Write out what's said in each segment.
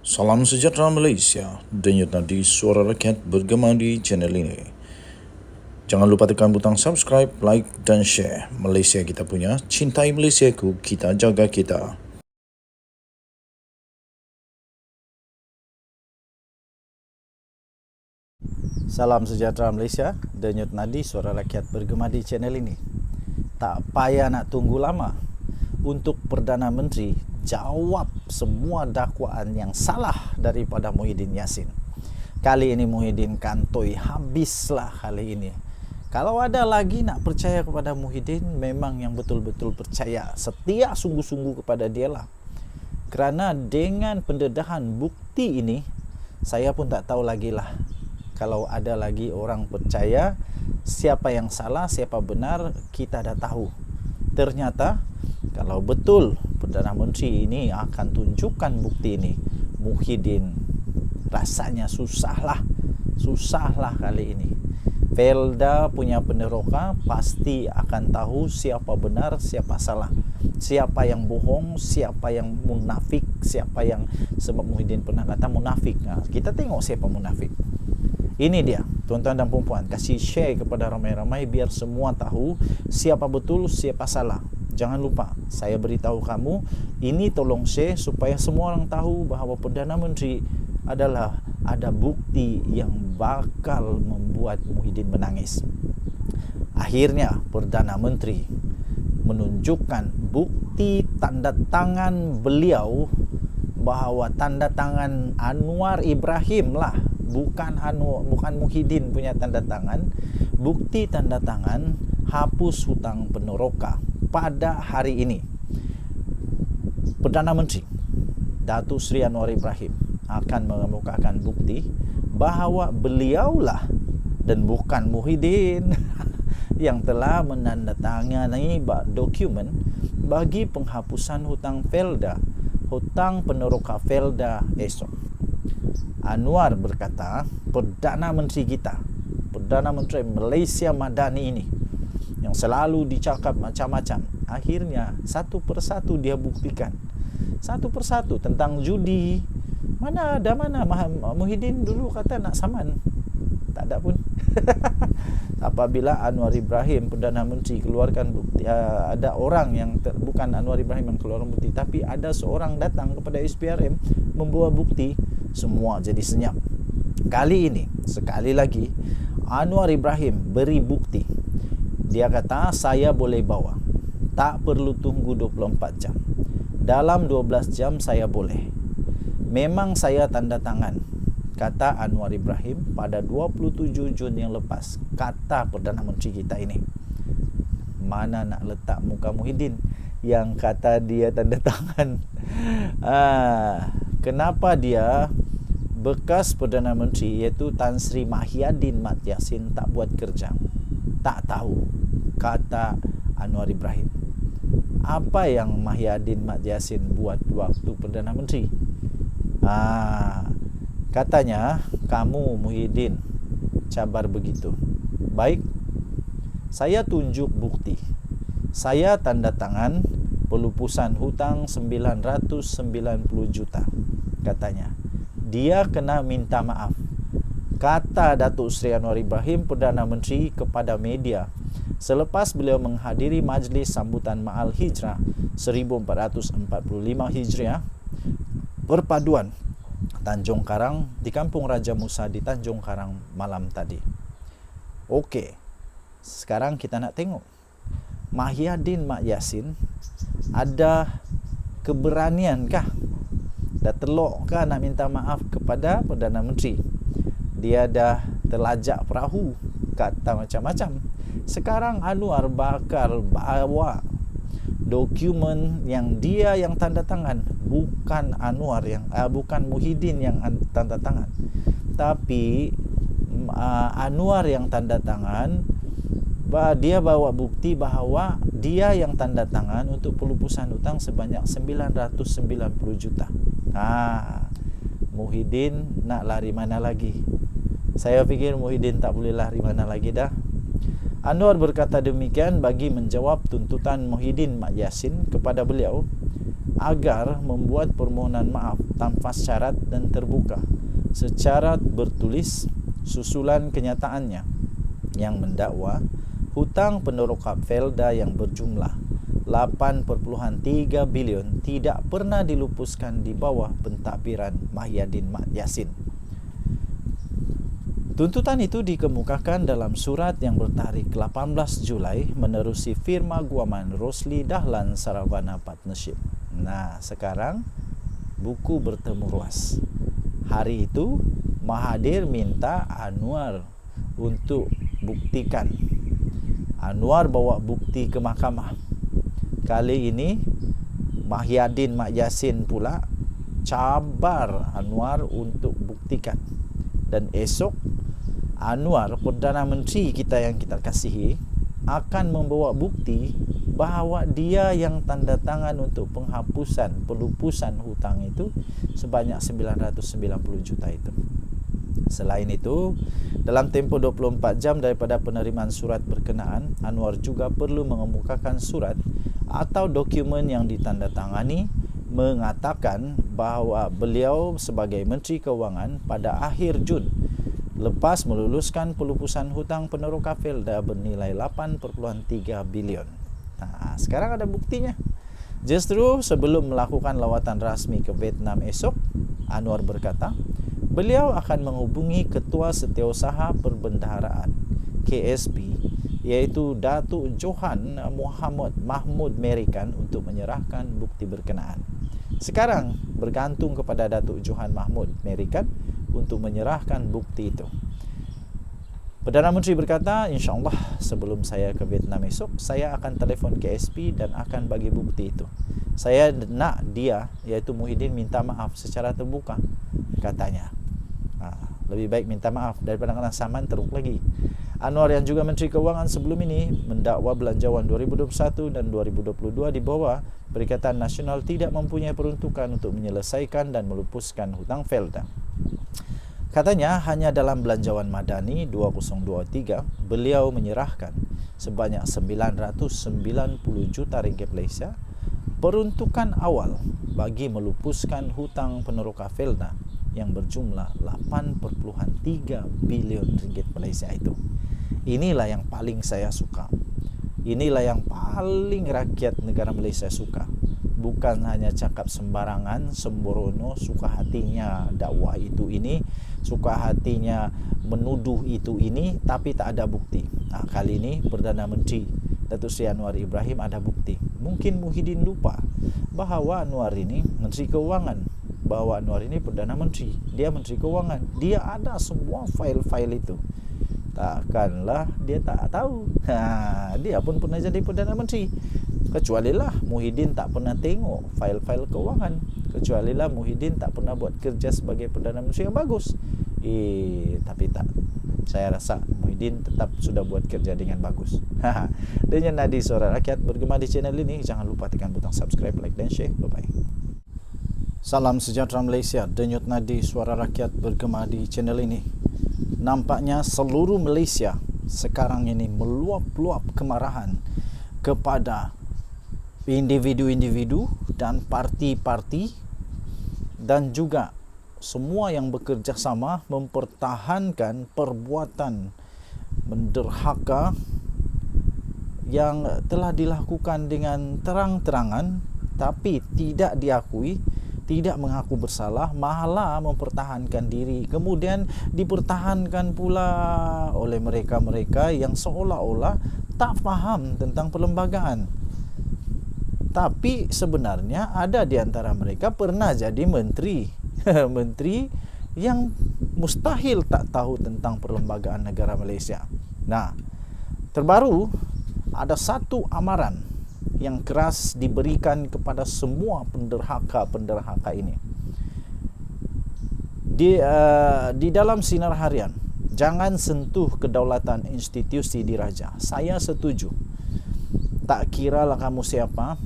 Salam sejahtera Malaysia, denyut nadi suara rakyat bergema di channel ini. Jangan lupa tekan butang subscribe, like dan share. Malaysia kita punya, cintai Malaysiaku, kita jaga kita. Salam sejahtera Malaysia, denyut nadi suara rakyat bergema di channel ini. Tak payah nak tunggu lama untuk Perdana Menteri jawab semua dakwaan yang salah daripada Muhyiddin Yassin. Kali ini Muhyiddin kantoi habislah kali ini. Kalau ada lagi nak percaya kepada Muhyiddin, memang yang betul-betul percaya, setia sungguh-sungguh kepada dia lah. Kerana dengan pendedahan bukti ini, saya pun tak tahu lagi lah. Kalau ada lagi orang percaya siapa yang salah, siapa benar, kita dah tahu. Ternyata kalau betul Perdana Menteri ini akan tunjukkan bukti ini, Muhyiddin rasanya susahlah kali ini. Felda punya peneroka pasti akan tahu siapa benar, siapa salah, siapa yang bohong, siapa yang munafik, siapa yang, sebab Muhyiddin pernah kata munafik. Nah, kita tengok siapa munafik. Ini dia, tuan-tuan dan puan-puan, kasih share kepada ramai-ramai biar semua tahu siapa betul, siapa salah. Jangan lupa, saya beritahu kamu, ini tolong share supaya semua orang tahu bahawa Perdana Menteri adalah ada bukti yang bakal membuat Muhyiddin menangis. Akhirnya Perdana Menteri menunjukkan bukti tanda tangan beliau, bahawa tanda tangan Anwar Ibrahim lah, bukan Muhyiddin punya tanda tangan. Bukti tanda tangan hapus hutang peneroka pada hari ini. Perdana Menteri Datuk Seri Anwar Ibrahim akan mengemukakan bukti bahawa beliaulah dan bukan Muhyiddin yang telah menandatangani dokumen bagi penghapusan hutang Felda, hutang peneroka Felda esok. Anwar berkata, Perdana Menteri kita, Perdana Menteri Malaysia Madani ini, yang selalu dicakap macam-macam, akhirnya satu persatu dia buktikan. Satu persatu tentang judi. Mana Muhyiddin dulu kata nak saman, tak ada pun. Apabila Anwar Ibrahim Perdana Menteri keluarkan bukti, ada orang yang bukan Anwar Ibrahim yang keluarkan bukti, tapi ada seorang datang kepada SPRM membawa bukti, semua jadi senyap. Kali ini sekali lagi Anwar Ibrahim beri bukti. Dia kata saya boleh bawa, tak perlu tunggu 24 jam, dalam 12 jam saya boleh. Memang saya tanda tangan, kata Anwar Ibrahim pada 27 Jun yang lepas, kata Perdana Menteri kita ini. Mana nak letak muka Muhyiddin yang kata dia tanda tangan? Kenapa dia, bekas Perdana Menteri iaitu Tan Sri Mahyadin Mat Yassin tak buat kerja? Tak tahu, kata Anwar Ibrahim. Apa yang Mahyadin Mat Yassin buat waktu Perdana Menteri? Katanya, kamu Muhyiddin cabar begitu. Baik, saya tunjuk bukti. Saya tanda tangan pelupusan hutang 990 juta, katanya. Dia kena minta maaf, kata Datuk Seri Anwar Ibrahim Perdana Menteri kepada media selepas beliau menghadiri majlis sambutan Ma'al Hijrah 1445 Hijriah Perpaduan Tanjung Karang di Kampung Raja Musa di Tanjung Karang malam tadi. Okey, sekarang kita nak tengok Mahyadin Mat Yassin ada keberaniankah, dah telokkah nak minta maaf kepada Perdana Menteri? Dia dah terlajak perahu, kata macam-macam. Sekarang Anwar bakal bawa dokumen yang dia yang tanda tangan, bukan Anwar yang bukan Muhyiddin yang tanda tangan, tapi Anwar yang tanda tangan. Dia bawa bukti bahawa dia yang tanda tangan untuk pelupusan hutang sebanyak 990 juta. Muhyiddin nak lari mana lagi? Saya fikir Muhyiddin tak boleh lari mana lagi dah. Anwar berkata demikian bagi menjawab tuntutan Muhyiddin Mat Yassin kepada beliau. agar membuat permohonan maaf tanpa syarat dan terbuka secara bertulis susulan kenyataannya yang mendakwa hutang peneroka Felda yang berjumlah 8.3 bilion tidak pernah dilupuskan di bawah pentadbiran Mahyadin Mat Yassin. Tuntutan itu dikemukakan dalam surat yang bertarikh 18 Julai menerusi firma guaman Rosli Dahlan Saravana Partnership. Nah, sekarang buku bertemu ruas. Hari itu Mahathir minta Anwar untuk buktikan. Anwar bawa bukti ke mahkamah. Kali ini Mahyadin Mat Yassin pula cabar Anwar untuk buktikan. Dan esok Anwar, Perdana Menteri kita yang kita kasihi, akan membawa bukti bahawa dia yang tanda tangan untuk pelupusan hutang itu sebanyak 990 juta itu. Selain itu, dalam tempoh 24 jam daripada penerimaan surat berkenaan, Anwar juga perlu mengemukakan surat atau dokumen yang ditandatangani mengatakan bahawa beliau sebagai Menteri Kewangan pada akhir Jun lepas meluluskan pelupusan hutang peneroka Felda bernilai 8.3 bilion. Nah, sekarang ada buktinya. Justru sebelum melakukan lawatan rasmi ke Vietnam esok, Anwar berkata, beliau akan menghubungi Ketua Setiausaha Perbendaharaan KSP iaitu Datuk Johan Muhammad Mahmud Merikan untuk menyerahkan bukti berkenaan. Sekarang bergantung kepada Datuk Johan Mahmud Merikan untuk menyerahkan bukti itu. Perdana Menteri berkata, insyaAllah sebelum saya ke Vietnam esok, saya akan telefon KSP dan akan bagi bukti itu. Saya nak dia, iaitu Muhyiddin, minta maaf secara terbuka, katanya. Lebih baik minta maaf daripada kena saman teruk lagi. Anwar yang juga Menteri Kewangan sebelum ini mendakwa belanjawan 2021 dan 2022 di bawah Perikatan Nasional tidak mempunyai peruntukan untuk menyelesaikan dan melupuskan hutang Felda. Katanya hanya dalam belanjawan Madani 2023 beliau menyerahkan sebanyak 990 juta ringgit Malaysia peruntukan awal bagi melupuskan hutang peneroka Felda yang berjumlah 8.3 bilion ringgit Malaysia itu. Inilah yang paling saya suka. Inilah yang paling rakyat negara Malaysia suka. Bukan hanya cakap sembarangan, sembrono, suka hatinya dakwah itu ini, suka hatinya menuduh itu ini, tapi tak ada bukti. Kali ini Perdana Menteri Datuk Seri Anwar Ibrahim ada bukti. Mungkin Muhyiddin lupa bahawa Anwar ini Menteri Kewangan, bahawa Anwar ini Perdana Menteri, dia Menteri Kewangan, dia ada semua fail-fail itu. Takkanlah dia tak tahu. Dia pun pernah jadi Perdana Menteri. Kecualilah Muhyiddin tak pernah tengok fail-fail kewangan. Kecualilah Muhyiddin tak pernah buat kerja sebagai Perdana Menteri yang bagus. Tapi tak. Saya rasa Muhyiddin tetap sudah buat kerja dengan bagus. Dengan Nadi Suara Rakyat bergema di channel ini. Jangan lupa tekan butang subscribe, like dan share. Bye-bye. Salam sejahtera Malaysia. Denyut Nadi Suara Rakyat bergema di channel ini. Nampaknya seluruh Malaysia sekarang ini meluap-luap kemarahan kepada individu-individu dan parti-parti dan juga semua yang bekerja sama mempertahankan perbuatan menderhaka yang telah dilakukan dengan terang-terangan tapi tidak diakui, tidak mengaku bersalah, malah mempertahankan diri. Kemudian dipertahankan pula oleh mereka-mereka yang seolah-olah tak faham tentang perlembagaan. Tapi sebenarnya ada di antara mereka pernah jadi menteri. Menteri yang mustahil tak tahu tentang perlembagaan negara Malaysia. Nah, terbaru ada satu amaran yang keras diberikan kepada semua penderhaka-penderhaka ini. Di dalam sinar harian, jangan sentuh kedaulatan institusi diraja. Saya setuju. Tak kiralah kamu siapa,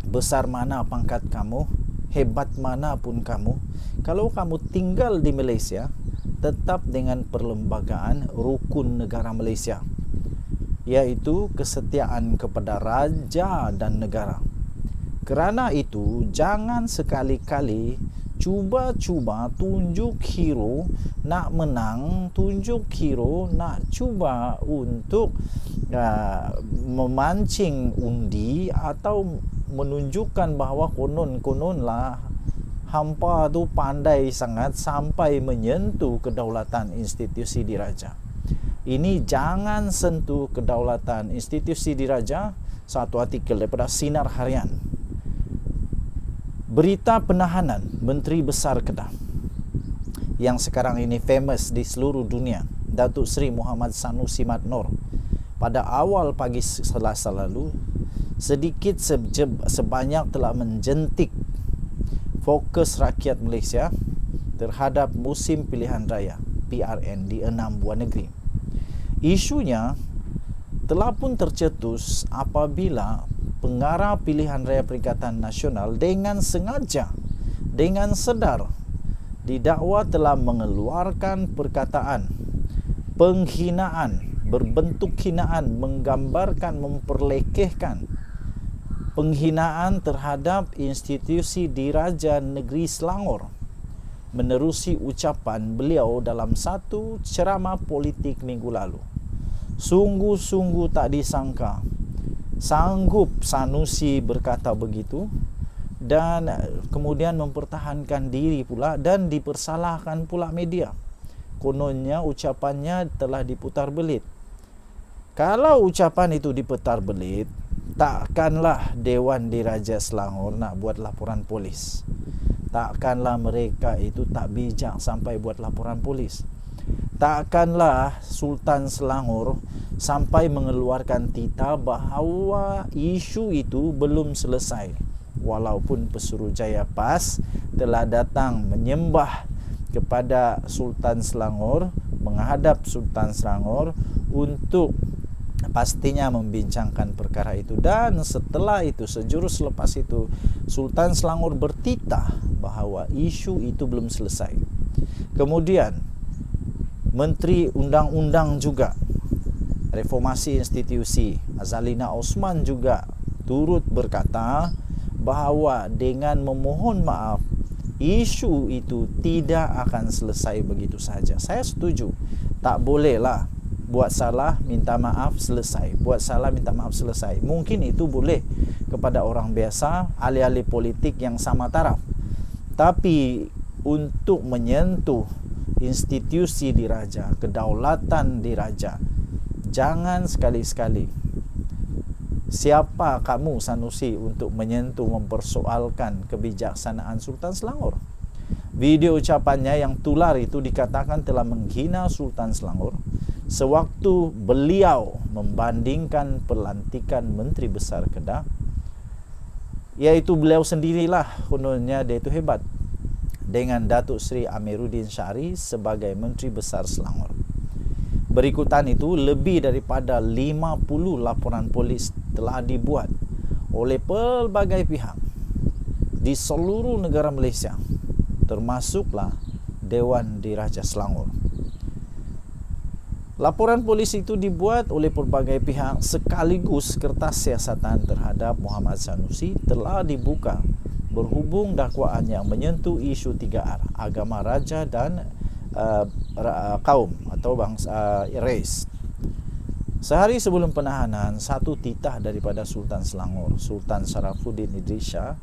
besar mana pangkat kamu, hebat mana pun kamu, kalau kamu tinggal di Malaysia, tetap dengan perlembagaan rukun negara Malaysia, iaitu kesetiaan kepada raja dan negara. Kerana itu, jangan sekali-kali cuba-cuba tunjuk hero nak menang, tunjuk hero nak cuba untuk memancing undi atau menunjukkan bahawa konon-kononlah hampa tu pandai sangat sampai menyentuh kedaulatan institusi diraja. Ini jangan sentuh kedaulatan institusi diraja. Satu artikel daripada Sinar Harian. Berita penahanan Menteri Besar Kedah yang sekarang ini famous di seluruh dunia, Datuk Seri Muhammad Sanusi Mat Nor, pada awal pagi Selasa lalu sedikit sebanyak telah menjentik fokus rakyat Malaysia terhadap musim pilihan raya PRN di 6 buah negeri. Isunya telah pun tercetus apabila pengarah pilihan raya Perikatan Nasional dengan sengaja, dengan sedar didakwa telah mengeluarkan perkataan penghinaan, berbentuk hinaan, menggambarkan, memperlekehkan penghinaan terhadap institusi diraja negeri Selangor menerusi ucapan beliau dalam satu ceramah politik minggu lalu. Sungguh-sungguh tak disangka sanggup Sanusi berkata begitu dan kemudian mempertahankan diri pula dan dipersalahkan pula media. Kononnya ucapannya telah diputar belit. Kalau ucapan itu diputar belit, takkanlah Dewan Diraja Selangor nak buat laporan polis. Takkanlah mereka itu tak bijak sampai buat laporan polis. Takkanlah Sultan Selangor sampai mengeluarkan tita bahawa isu itu belum selesai, walaupun Pesuruhjaya PAS telah datang menyembah kepada Sultan Selangor, menghadap Sultan Selangor untuk pastinya membincangkan perkara itu. Dan setelah itu, sejurus selepas itu, Sultan Selangor bertitah bahawa isu itu belum selesai. Kemudian Menteri Undang-Undang juga, Reformasi Institusi, Azalina Osman juga turut berkata bahawa dengan memohon maaf, isu itu tidak akan selesai begitu saja. Saya setuju. Tak bolehlah buat salah, minta maaf, selesai. Buat salah, minta maaf, selesai. Mungkin itu boleh kepada orang biasa, ahli-ahli politik yang sama taraf. Tapi untuk menyentuh institusi diraja, kedaulatan diraja, jangan sekali-sekali. Siapa kamu Sanusi untuk menyentuh, mempersoalkan kebijaksanaan Sultan Selangor? Video ucapannya yang tular itu dikatakan telah menghina Sultan Selangor sewaktu beliau membandingkan pelantikan Menteri Besar Kedah, iaitu beliau sendirilah kononnya dia itu hebat, dengan Datuk Seri Amiruddin Syari sebagai Menteri Besar Selangor. Berikutan itu, lebih daripada 50 laporan polis telah dibuat oleh pelbagai pihak di seluruh negara Malaysia, termasuklah Dewan Diraja Selangor. Laporan polis itu dibuat oleh pelbagai pihak sekaligus kertas siasatan terhadap Muhammad Sanusi telah dibuka berhubung dakwaan yang menyentuh isu 3R, agama, raja dan kaum atau bangsa, race. Sehari sebelum penahanan, satu titah daripada Sultan Selangor, Sultan Sarafuddin Idris Shah,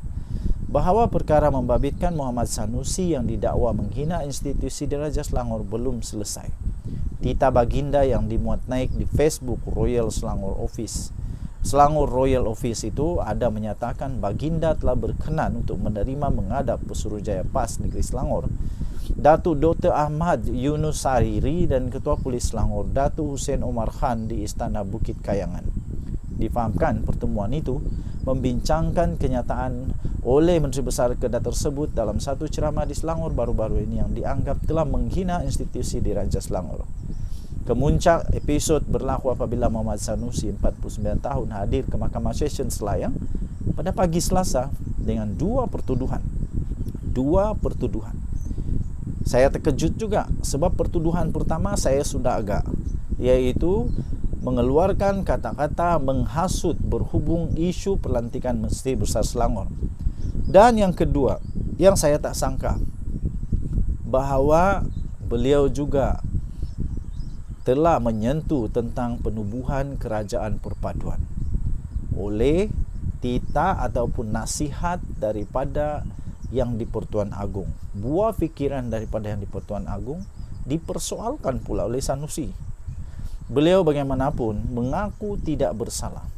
bahawa perkara membabitkan Muhammad Sanusi yang didakwa menghina institusi diraja Selangor belum selesai. Titah baginda yang dimuat naik di Facebook Royal Selangor Office. Selangor Royal Office itu ada menyatakan baginda telah berkenan untuk menerima menghadap Pesuruhjaya PAS Negeri Selangor, Datuk Dr. Ahmad Yunus Sariri dan Ketua Polis Selangor, Datuk Hussein Omar Khan di Istana Bukit Kayangan. Difahamkan pertemuan itu membincangkan kenyataan oleh Menteri Besar Kedah tersebut dalam satu ceramah di Selangor baru-baru ini yang dianggap telah menghina institusi diraja Selangor. Kemuncak episod berlaku apabila Muhammad Sanusi, 49 tahun, hadir ke Mahkamah Session Selayang pada pagi Selasa dengan dua pertuduhan. Saya terkejut juga sebab pertuduhan pertama saya sudah agak, iaitu mengeluarkan kata-kata menghasut berhubung isu pelantikan Menteri Besar Selangor. Dan yang kedua, yang saya tak sangka, bahawa beliau juga telah menyentuh tentang penubuhan kerajaan perpaduan oleh titah ataupun nasihat daripada yang di-Pertuan Agong. Buah fikiran daripada yang di-Pertuan Agong dipersoalkan pula oleh Sanusi. Beliau bagaimanapun mengaku tidak bersalah.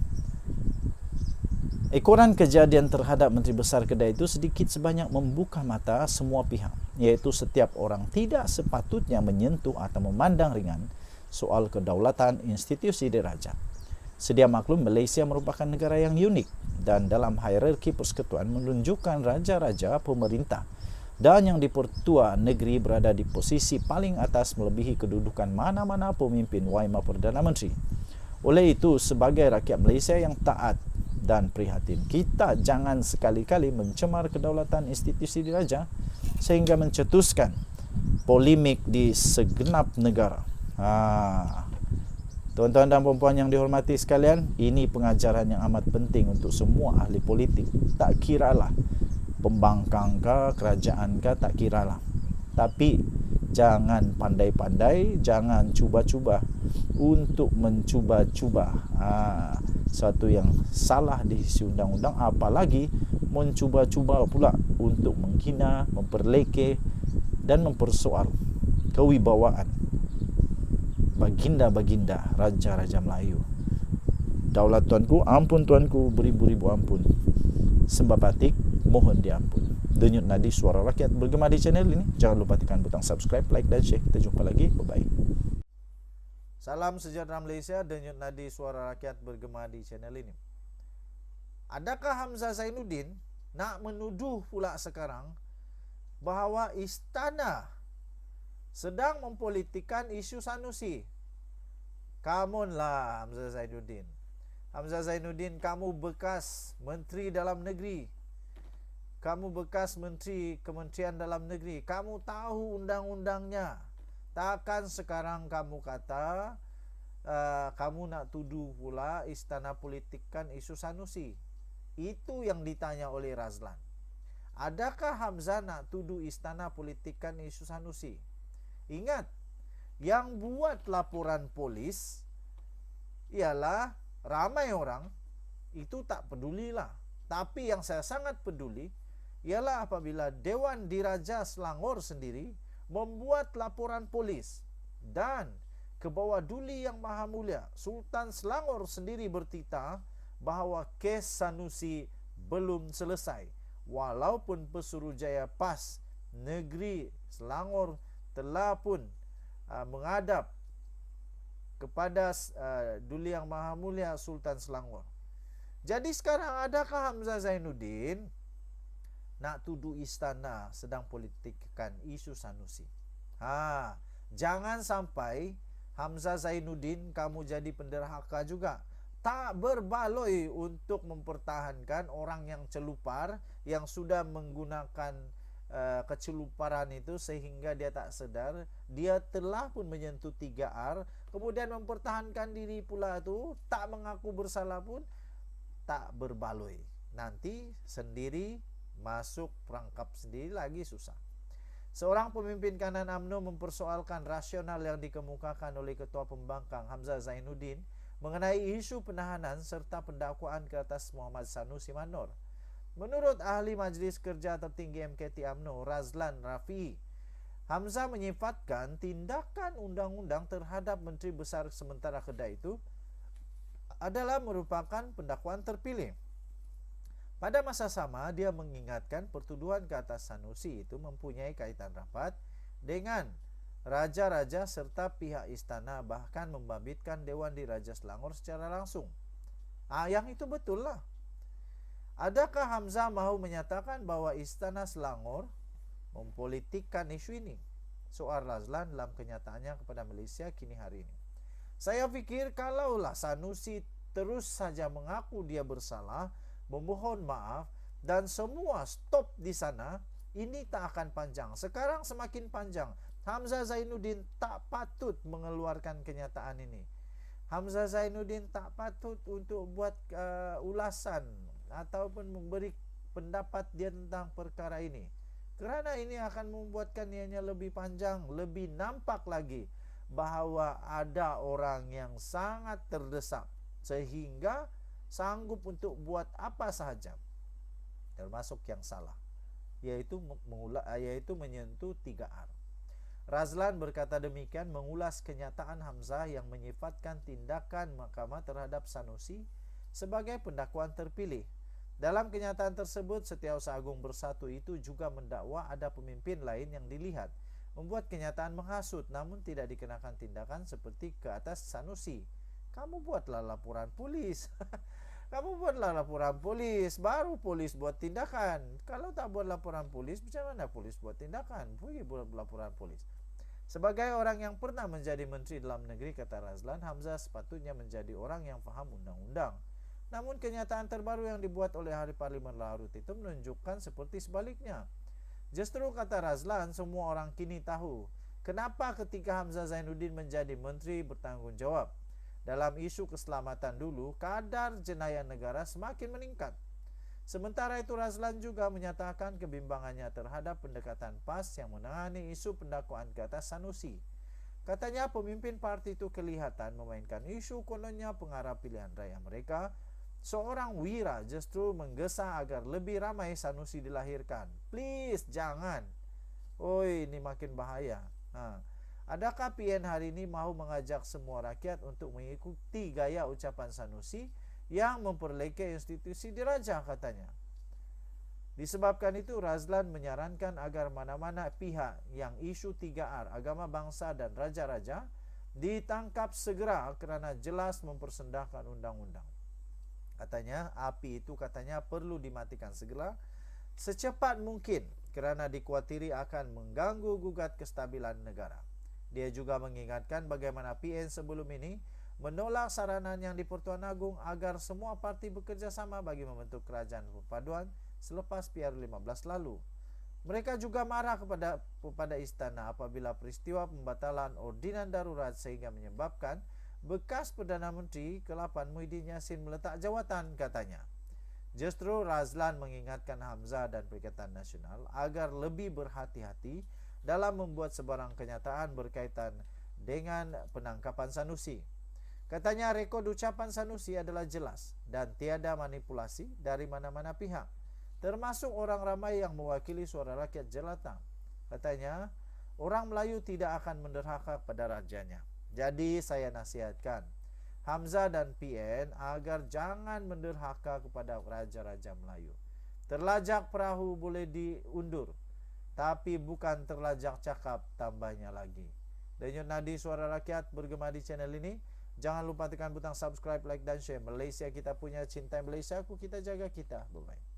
Ekoran kejadian terhadap Menteri Besar Kedah itu sedikit sebanyak membuka mata semua pihak, iaitu setiap orang tidak sepatutnya menyentuh atau memandang ringan soal kedaulatan institusi diraja. Sedia maklum, Malaysia merupakan negara yang unik dan dalam hierarki persekutuan menunjukkan raja-raja pemerintah dan yang di-Pertua negeri berada di posisi paling atas melebihi kedudukan mana-mana pemimpin waimah Perdana Menteri. Oleh itu, sebagai rakyat Malaysia yang taat dan prihatin, kita jangan sekali-kali mencemar kedaulatan institusi diraja sehingga mencetuskan polemik di segenap negara. Tuan-tuan dan puan-puan yang dihormati sekalian, ini pengajaran yang amat penting untuk semua ahli politik. Tak kiralah pembangkang ke, kerajaan ke, tak kiralah. Tapi jangan pandai-pandai, jangan cuba-cuba untuk mencuba-cuba suatu yang salah di isi undang-undang, apalagi mencuba-cuba pula untuk menghina, memperlekeh dan mempersoal kewibawaan baginda-baginda raja-raja Melayu. Daulat tuanku, ampun tuanku, beribu-ribu ampun. Sembah batik, mohon diampun. Denyut nadi suara rakyat bergema di channel ini. Jangan lupa tekan butang subscribe, like dan share. Kita jumpa lagi. Bye-bye. Salam sejahtera Malaysia, denyut nadi suara rakyat bergema di channel ini. Adakah Hamzah Zainuddin nak menuduh pula sekarang bahawa istana sedang mempolitikkan isu Sanusi? Come on lah Hamzah Zainuddin. Hamzah Zainuddin, kamu bekas Menteri Dalam Negeri. Kamu bekas Menteri Kementerian Dalam Negeri. Kamu tahu undang-undangnya. Takkan sekarang kamu kata kamu nak tuduh pula istana politikkan isu Sanusi. Itu yang ditanya oleh Razlan. Adakah Hamzah nak tuduh istana politikkan isu Sanusi? Ingat, yang buat laporan polis ialah ramai orang, itu tak pedulilah. Tapi yang saya sangat peduli ialah apabila Dewan Diraja Selangor sendiri membuat laporan polis dan ke bawah Duli Yang Maha Mulia Sultan Selangor sendiri bertitah bahawa kes Sanusi belum selesai, walaupun Pesuruhjaya PAS negeri Selangor telah pun menghadap kepada Duli Yang Maha Mulia Sultan Selangor. Jadi sekarang adakah Hamzah Zainuddin nak tuduh istana sedang politikkan isu Sanusi? Jangan sampai Hamzah Zainuddin kamu jadi penderhaka juga. Tak berbaloi untuk mempertahankan orang yang celupar, yang sudah menggunakan keceluparan itu sehingga dia tak sedar dia telah pun menyentuh 3R, kemudian mempertahankan diri pula tu, tak mengaku bersalah pun tak berbaloi. Nanti sendiri masuk perangkap sendiri lagi susah. Seorang pemimpin kanan UMNO mempersoalkan rasional yang dikemukakan oleh Ketua Pembangkang Hamzah Zainuddin mengenai isu penahanan serta pendakwaan ke atas Muhammad Sanusi Manor. Menurut ahli Majlis Kerja Tertinggi MKT UMNO, Razlan Rafi, Hamzah menyifatkan tindakan undang-undang terhadap Menteri Besar Sementara Kedah itu adalah merupakan pendakwaan terpilih. Pada masa sama, dia mengingatkan pertuduhan ke atas Sanusi itu mempunyai kaitan rapat dengan raja-raja serta pihak istana, bahkan membabitkan Dewan Diraja Selangor secara langsung. Yang itu betul lah. Adakah Hamzah mahu menyatakan bahawa istana Selangor mempolitikkan isu ini? Soal Razlan dalam kenyataannya kepada Malaysia kini hari ini. Saya fikir kalaulah Sanusi terus saja mengaku dia bersalah, memohon maaf dan semua stop di sana, ini tak akan panjang. Sekarang semakin panjang. Hamzah Zainuddin tak patut mengeluarkan kenyataan ini. Hamzah Zainuddin tak patut untuk buat ulasan ataupun memberi pendapat dia tentang perkara ini, kerana ini akan membuatkan ianya lebih panjang, lebih nampak lagi bahawa ada orang yang sangat terdesak sehingga sanggup untuk buat apa sahaja, termasuk yang salah, yaitu menyentuh 3R. Razlan berkata demikian mengulas kenyataan Hamzah yang menyifatkan tindakan mahkamah terhadap Sanusi sebagai pendakwaan terpilih. Dalam kenyataan tersebut, Setiausaha Agung Bersatu itu juga mendakwa ada pemimpin lain yang dilihat membuat kenyataan menghasut namun tidak dikenakan tindakan seperti ke atas Sanusi. Kamu buatlah laporan polis. Kamu buatlah laporan polis, baru polis buat tindakan. Kalau tak buat laporan polis, macam mana polis buat tindakan? Pergi buat laporan polis. Sebagai orang yang pernah menjadi Menteri Dalam Negeri, kata Razlan, Hamzah sepatutnya menjadi orang yang faham undang-undang. Namun kenyataan terbaru yang dibuat oleh Ahli Parlimen Larut itu menunjukkan seperti sebaliknya. Justru, kata Razlan, semua orang kini tahu kenapa ketika Hamzah Zainuddin menjadi Menteri bertanggungjawab dalam isu keselamatan dulu, kadar jenayah negara semakin meningkat. Sementara itu, Razlan juga menyatakan kebimbangannya terhadap pendekatan PAS yang menangani isu pendakwaan ke atas Sanusi. Katanya pemimpin parti itu kelihatan memainkan isu kononnya pengarah pilihan raya mereka. Seorang wira justru menggesa agar lebih ramai Sanusi dilahirkan. Please, jangan. Oi, ini makin bahaya. Adakah PN hari ini mahu mengajak semua rakyat untuk mengikuti gaya ucapan Sanusi yang memperlekeh institusi diraja, katanya. Disebabkan itu, Razlan menyarankan agar mana-mana pihak yang isu 3R, agama, bangsa dan raja-raja ditangkap segera kerana jelas mempersendahkan undang-undang. Katanya, api itu perlu dimatikan segera secepat mungkin kerana dikuatiri akan mengganggu gugat kestabilan negara. Dia juga mengingatkan bagaimana PN sebelum ini menolak saranan yang di Pertuan Agong agar semua parti bekerjasama bagi membentuk kerajaan perpaduan selepas PR15 lalu. Mereka juga marah kepada istana apabila peristiwa pembatalan ordinan darurat sehingga menyebabkan bekas Perdana Menteri ke-8 Muhyiddin Yassin meletak jawatan, katanya. Justru Razlan mengingatkan Hamzah dan Perikatan Nasional agar lebih berhati-hati dalam membuat sebarang kenyataan berkaitan dengan penangkapan Sanusi. Katanya rekod ucapan Sanusi adalah jelas dan tiada manipulasi dari mana-mana pihak, termasuk orang ramai yang mewakili suara rakyat jelata. Katanya, orang Melayu tidak akan menderhaka pada rajanya. Jadi saya nasihatkan Hamzah dan PN agar jangan menderhaka kepada raja-raja Melayu. Terlajak perahu boleh diundur, tapi bukan terlajak cakap, tambahnya lagi. Denyut Nadi Suara Rakyat bergema di channel ini. Jangan lupa tekan butang subscribe, like dan share. Malaysia kita punya, cintai Malaysia aku, kita jaga kita. Bye-bye.